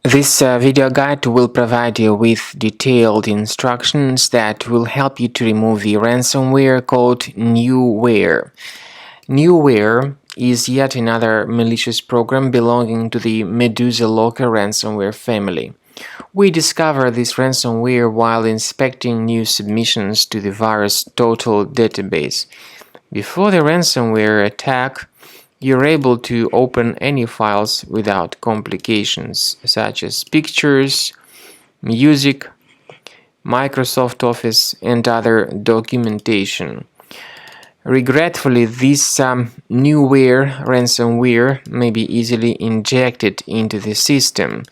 This video guide will provide you with detailed instructions that will help you to remove the ransomware called Newware. Newware is yet another malicious program belonging to the Medusa Locker ransomware family. We discovered this ransomware while inspecting new submissions to the virus total database. Before the ransomware attack, you're able to open any files without complications, such as pictures, music, Microsoft Office, and other documentation. Regretfully, this Newware ransomware may be easily injected into the system.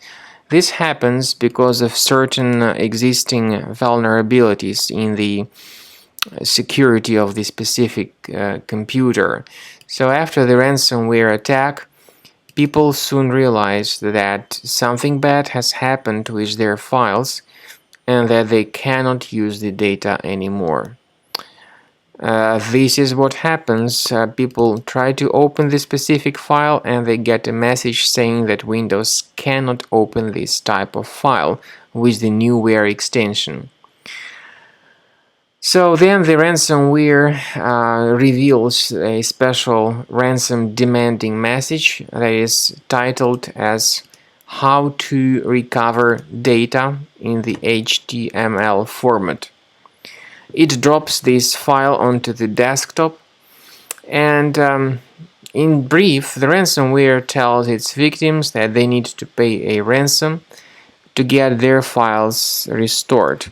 This happens because of certain existing vulnerabilities in the security of the specific computer. So after the ransomware attack, people soon realize that something bad has happened with their files and that they cannot use the data anymore. This is what happens. People try to open the specific file and they get a message saying that Windows cannot open this type of file with the Newware extension. So then the ransomware reveals a special ransom demanding message that is titled as "How to Recover Data in the HTML Format." It drops this file onto the desktop, and in brief, the ransomware tells its victims that they need to pay a ransom to get their files restored.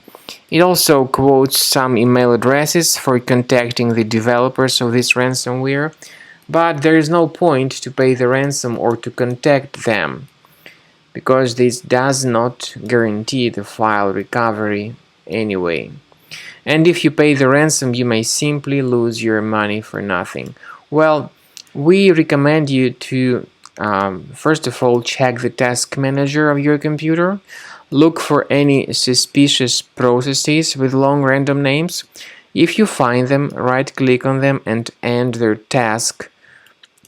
It also quotes some email addresses for contacting the developers of this ransomware, but there is no point to pay the ransom or to contact them, because this does not guarantee the file recovery anyway. And if you pay the ransom, you may simply lose your money for nothing. Well, we recommend you to first of all check the task manager of your computer. Look for any suspicious processes with long random names. If you find them, right-click on them and end their task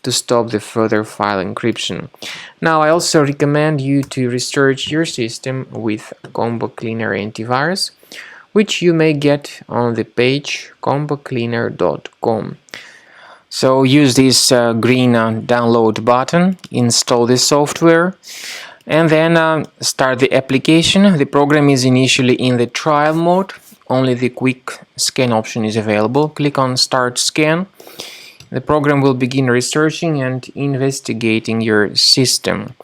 to stop the further file encryption. Now, I also recommend you to research your system with Combo Cleaner antivirus, which you may get on the page combocleaner.com. So use this green download button, install the software, and then start the application. The program is initially in the trial mode. Only the quick scan option is available. Click on Start Scan. The program will begin researching and investigating your system.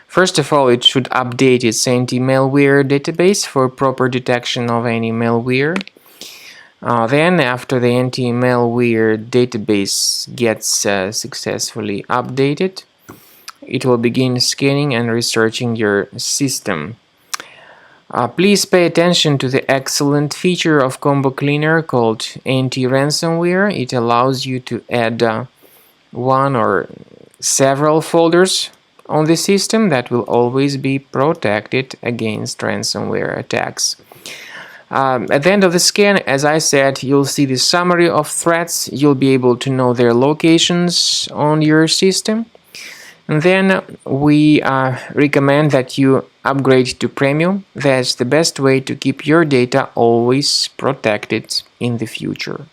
First of all, it should update its anti-malware database for proper detection of any malware. Then, after the anti-malware database gets successfully updated, it will begin scanning and researching your system. Please pay attention to the excellent feature of Combo Cleaner called Anti-Ransomware. It allows you to add one or several folders on the system that will always be protected against ransomware attacks. At the end of the scan, as I said, you'll see the summary of threats. You'll be able to know their locations on your system. And then we recommend that you upgrade to Premium. That's the best way to keep your data always protected in the future.